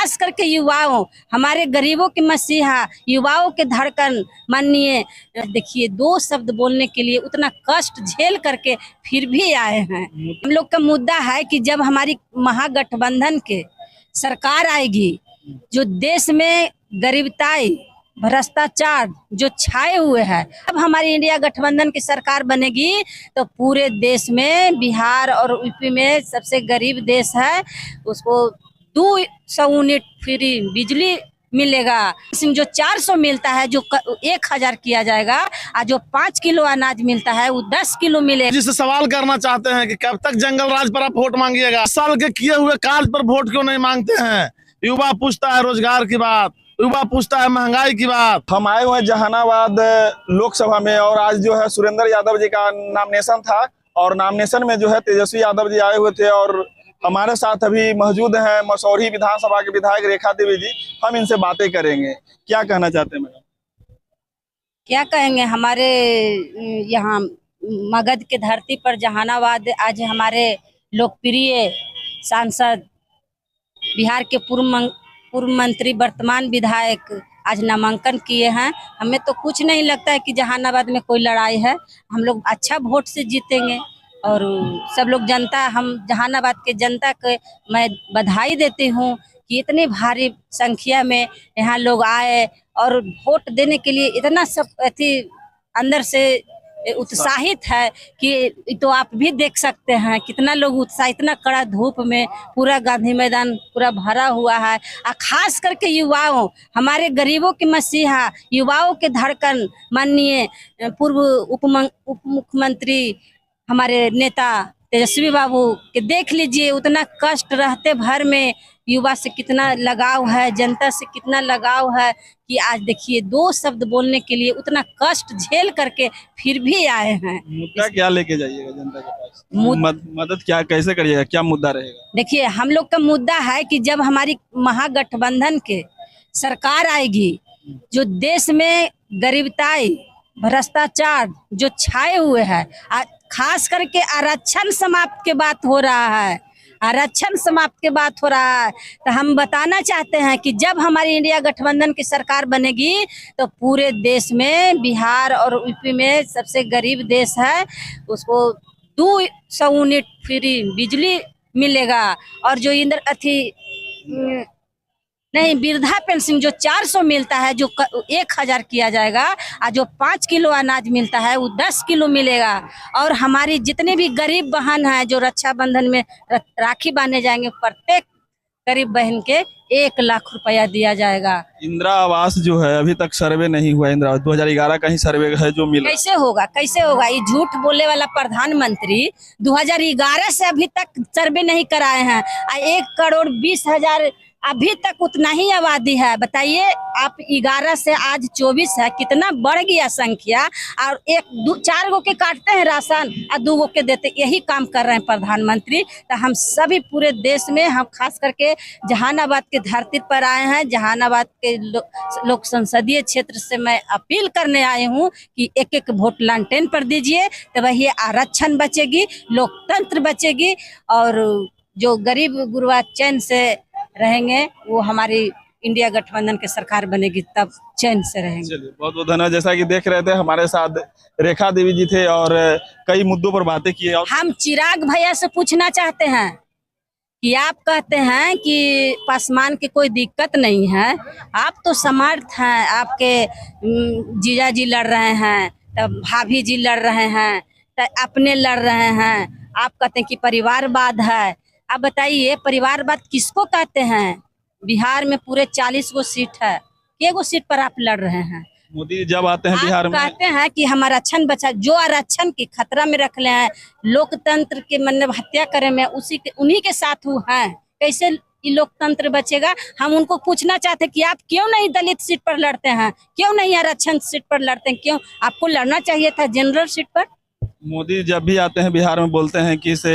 खास करके युवाओं, हमारे गरीबों के मसीहा, युवाओं के धड़कन माननीय, देखिए 2 शब्द बोलने के लिए उतना कष्ट झेल करके फिर भी आए हैं। हम लोग का मुद्दा है कि जब हमारी महागठबंधन के सरकार आएगी, जो देश में गरीबताई, भ्रष्टाचार जो छाए हुए हैं, अब हमारी इंडिया गठबंधन की सरकार बनेगी तो पूरे देश में, बिहार और यूपी में सबसे गरीब देश है, उसको 200 यूनिट फ्री बिजली मिलेगा। जो 400 मिलता है जो 1000 किया जाएगा, और जो 5 किलो अनाज मिलता है वो 10 किलो मिलेगा। जिससे सवाल करना चाहते हैं कि कब तक जंगल राज पर आप वोट मांगिएगा? 10 साल के किए हुए कार्य पर वोट क्यों नहीं मांगते हैं? युवा पूछता है रोजगार की बात, युवा पूछता है महंगाई की बात। हम आए हुए जहानाबाद लोकसभा में और आज जो है सुरेंद्र यादव जी का नामिनेशन था और नामिनेशन में जो है तेजस्वी यादव जी आए हुए थे और हमारे साथ अभी मौजूद हैं मसौढ़ी विधानसभा के विधायक रेखा देवी जी। हम इनसे बातें करेंगे। क्या कहना चाहते हैं मैडम? क्या कहेंगे, हमारे यहाँ मगध के धरती पर जहानाबाद आज हमारे लोकप्रिय सांसद, बिहार के पूर्व मंत्री, वर्तमान विधायक आज नामांकन किए हैं। हमें तो कुछ नहीं लगता है कि जहानाबाद में कोई लड़ाई है। हम लोग अच्छा वोट से जीतेंगे और सब लोग जनता, हम जहानाबाद के जनता को मैं बधाई देती हूँ कि इतनी भारी संख्या में यहाँ लोग आए और वोट देने के लिए इतना सब अंदर से उत्साहित है कि तो आप भी देख सकते हैं कितना लोग उत्साह, इतना कड़ा धूप में पूरा गांधी मैदान पूरा भरा हुआ है। और खास करके युवाओं, हमारे गरीबों के मसीहा, युवाओं के धड़कन माननीय पूर्व उप मुख्यमंत्री हमारे नेता तेजस्वी बाबू के देख लीजिए, उतना कष्ट रहते भर में युवा से कितना लगाव है, जनता से कितना लगाव है कि आज देखिए 2 शब्द बोलने के लिए उतना कष्ट झेल करके फिर भी आए हैं। मुद्दा क्या लेके जाइएगा जनता के पास? मदद क्या, कैसे करिएगा, क्या मुद्दा रहेगा? देखिए हम लोग का मुद्दा है कि जब हमारी महागठबंधन के सरकार आएगी, जो देश में गरीबताई, भ्रष्टाचार जो छाए हुए हैं, खास करके आरक्षण समाप्त के बात हो रहा है, आरक्षण समाप्त के बात हो रहा है, तो हम बताना चाहते हैं कि जब हमारी इंडिया गठबंधन की सरकार बनेगी तो पूरे देश में, बिहार और यूपी में सबसे गरीब देश है, उसको 200 यूनिट फ्री बिजली मिलेगा। और जो वृद्धा पेंशन जो 400 मिलता है जो 1000 किया जाएगा, और जो 5 किलो अनाज मिलता है वो 10 किलो मिलेगा। और हमारी जितने भी गरीब बहन है जो रक्षाबंधन में राखी बांधने जाएंगे, प्रत्येक गरीब बहन के 1 लाख रुपया दिया जाएगा। इंदिरा आवास जो है अभी तक सर्वे नहीं हुआ। इंदिरा आवास 2011 का ही सर्वे है जो मिला। कैसे होगा, कैसे होगा? ये झूठ बोलने वाला प्रधानमंत्री 2011 से अभी तक सर्वे नहीं कराए हैं। 1,20,00,000 अभी तक उतना ही आबादी है। बताइए आप, 11 से आज 24 है, कितना बढ़ गया संख्या। और 4 गो के काटते हैं राशन और 2 गो के देते, यही काम कर रहे हैं प्रधानमंत्री। तो हम सभी पूरे देश में, हम खास करके जहानाबाद के धरती पर आए हैं। जहानाबाद के लोक संसदीय क्षेत्र से मैं अपील करने आई हूँ कि 1-1 वोट लालटेन पर दीजिए, तो वही आरक्षण बचेगी, लोकतंत्र बचेगी और जो गरीब गुरबा चैन से रहेंगे, वो हमारी इंडिया गठबंधन की सरकार बनेगी तब चैन से रहेंगे। चलिए, बहुत बहुत धन्यवाद। जैसा कि देख रहे थे हमारे साथ रेखा देवी जी थे और कई मुद्दों पर बातें की। और हम चिराग भैया से पूछना चाहते हैं कि आप कहते हैं कि पासवान की कोई दिक्कत नहीं है, आप तो समर्थ हैं, आपके जीजा जी लड़ रहे हैं, तब भाभी जी लड़ रहे हैं, तब अपने लड़ रहे हैं, आप कहते हैं कि परिवारवाद है। आप बताइए परिवारवाद किसको कहते हैं? बिहार में पूरे 40 गो सीट है, के गो सीट पर आप लड़ रहे हैं? मोदी जब आते हैं बिहार में, कहते हैं कि हम आरक्षण बचा, जो आरक्षण की खतरा में रख ले हैं, लोकतंत्र के मतलब हत्या करे में उन्हीं के साथ वो हैं। कैसे ये लोकतंत्र बचेगा? हम उनको पूछना चाहते हैं कि आप क्यों नहीं दलित सीट पर लड़ते हैं, क्यों नहीं आरक्षण सीट पर लड़ते हैं, क्यों आपको लड़ना चाहिए था जनरल सीट पर? मोदी जब भी आते हैं बिहार में बोलते हैं कि इसे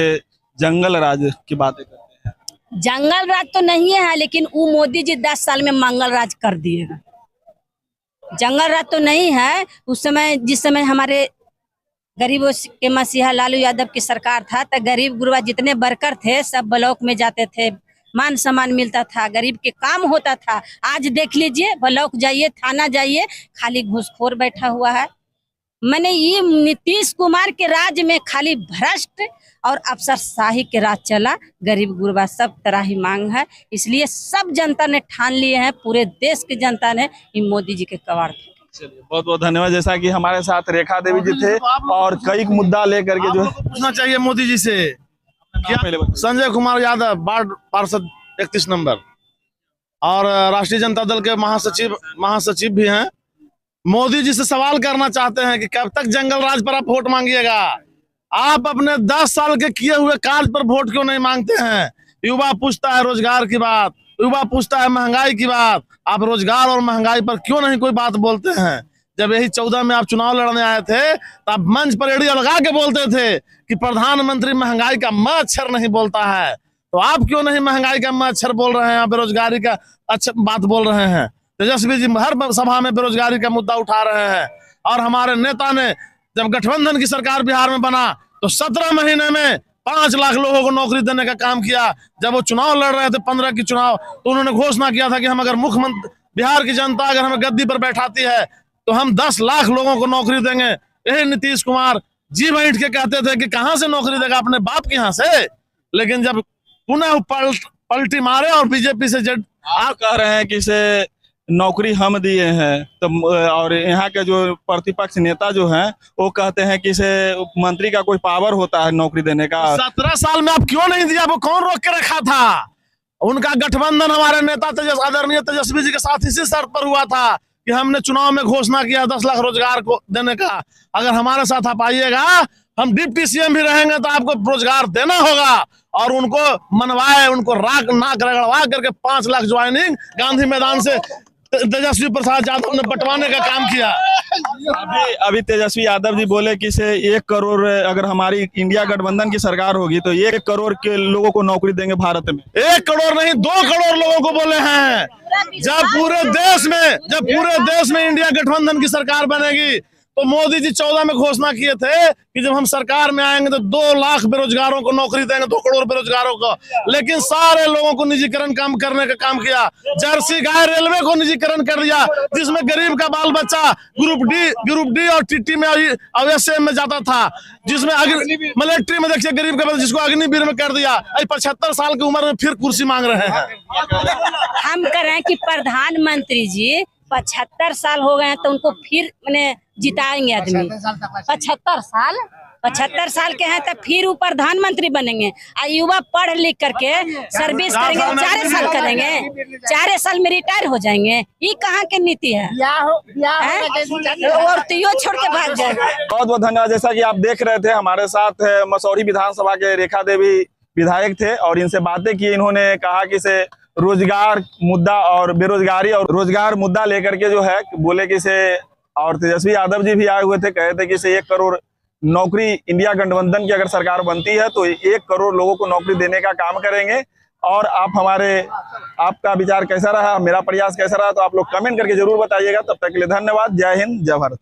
जंगल राज की बातें करते हैं। जंगल राज तो नहीं है, लेकिन वो मोदी जी 10 साल में मंगल राज कर दिए हैं। जंगल राज तो नहीं है। उस समय, जिस समय हमारे गरीबों के मसीहा लालू यादव की सरकार था, तो गरीब गुरबा जितने वर्कर थे सब ब्लॉक में जाते थे, मान सम्मान मिलता था, गरीब के काम होता था। आज देख लीजिए, ब्लॉक जाइए, थाना जाइए, खाली घूसखोर बैठा हुआ है। मैंने ये नीतीश कुमार के राज में खाली भ्रष्ट और अफसरशाही के राज चला। गरीब गुरबा सब तरह ही मांग है, इसलिए सब जनता ने ठान लिए हैं, पूरे देश की जनता ने इन मोदी जी के कवाड़ फेंके। चलिए, बहुत बहुत धन्यवाद। जैसा कि हमारे साथ रेखा देवी जी थे और कई मुद्दा लेकर के जो है पूछना चाहिए मोदी जी से। क्या पहले बताइए। संजय कुमार यादव, वार्ड पार्षद 31 नंबर, और राष्ट्रीय जनता दल के महासचिव भी हैं। मोदी जी से सवाल करना चाहते हैं कि कब तक जंगल राज पर आप वोट मांगिएगा? आप अपने 10 साल के किए हुए कार्य पर वोट क्यों नहीं मांगते हैं? युवा पूछता है रोजगार की बात, युवा पूछता है महंगाई की बात। आप रोजगार और महंगाई पर क्यों नहीं कोई बात बोलते हैं? जब यही 14 में आप चुनाव लड़ने आए थे तो आप मंच पर एड़ी लगा के बोलते थे कि प्रधानमंत्री महंगाई का म अक्षर नहीं बोलता है। तो आप क्यों नहीं महंगाई का म अक्षर बोल रहे हैं, बेरोजगारी का अच्छा बात बोल रहे हैं? तेजस्वी जी हर सभा में बेरोजगारी का मुद्दा उठा रहे हैं। और हमारे नेता ने जब गठबंधन की सरकार बिहार में बना तो 17 महीने में 5 लाख लोगों को नौकरी देने का काम किया। जब वो चुनाव लड़ रहे थे 15 की चुनाव, तो उन्होंने घोषणा किया था कि हम अगर मुख्यमंत्री, बिहार की जनता अगर हमें गद्दी पर बैठाती है तो हम 10 लाख लोगों को नौकरी देंगे। यही नीतीश कुमार जी बैठ के कहते थे कि कहां से नौकरी देगा, अपने बाप के यहाँ से। लेकिन जब पुनः पलटी मारे और बीजेपी से आप कह रहे हैं कि इसे नौकरी हम दिए हैं, तो और यहाँ के जो प्रतिपक्ष नेता जो हैं वो कहते हैं कि इसे मंत्री का कोई पावर होता है नौकरी देने का। 17 साल में आप क्यों नहीं दिया? वो कौन रोक के रखा था? उनका गठबंधन हमारे नेता आदरणीय तेजस्वी जी के साथ इसी शर्त पर हुआ था कि हमने चुनाव में घोषणा किया 10 लाख रोजगार को देने का। अगर हमारे साथ आप आइएगा, हम डिप्टी सीएम भी रहेंगे तो आपको रोजगार देना होगा। और उनको मनवाए, उनको नाक रगड़वा करके 5 लाख ज्वाइनिंग गांधी मैदान से तेजस्वी प्रसाद यादव ने बंटवाने का काम किया। अभी तेजस्वी यादव जी बोले कि इसे 1 करोड़, अगर हमारी इंडिया गठबंधन की सरकार होगी तो 1 करोड़ के लोगों को नौकरी देंगे भारत में। 1 करोड़ नहीं, 2 करोड़ लोगों को बोले हैं। जब पूरे देश में इंडिया गठबंधन की सरकार बनेगी तो मोदी जी 14 में घोषणा किए थे कि जब हम सरकार में आएंगे तो 2 लाख बेरोजगारों को नौकरी देंगे, 2 करोड़ बेरोजगारों को। लेकिन सारे लोगों को निजीकरण काम करने का काम किया। जर्सी गाय रेलवे को निजीकरण कर दिया, जिसमें गरीब का बाल बच्चा ग्रुप डी और टीटी में और एसएम में जाता था, जिसमें मिलिट्री में देखिए गरीब का बच्चा जिसको अग्निवीर में कर दिया। 75 साल की उम्र में फिर कुर्सी मांग रहे हैं। हम कह रहे हैं कि प्रधानमंत्री जी 75 साल हो गए हैं तो उनको फिर मैंने जिताएंगे आदमी। 75 साल के हैं तो फिर वो प्रधानमंत्री बनेंगे। युवा पढ़ लिख करके सर्विस करेंगे, 4 साल करेंगे, 4 साल में रिटायर हो जाएंगे। ये कहाँ के नीति है? और तो छोड़ के भाग जाएगा। बहुत बहुत धन्यवाद। जैसा कि आप देख रहे थे, हमारे साथ मसौरी विधानसभा के रेखा देवी विधायक थे और इनसे बातें की। इन्होंने कहा कि इसे रोजगार मुद्दा और बेरोजगारी और रोजगार मुद्दा लेकर के जो है बोले कि इसे, और तेजस्वी यादव जी भी आए हुए थे, कहे थे कि इसे 1 करोड़ नौकरी इंडिया गठबंधन की अगर सरकार बनती है तो 1 करोड़ लोगों को नौकरी देने का काम करेंगे। और आपका विचार कैसा रहा, मेरा प्रयास कैसा रहा, तो आप लोग कमेंट करके जरूर बताइएगा। तब तक के लिए धन्यवाद। जय हिंद, जय भारत।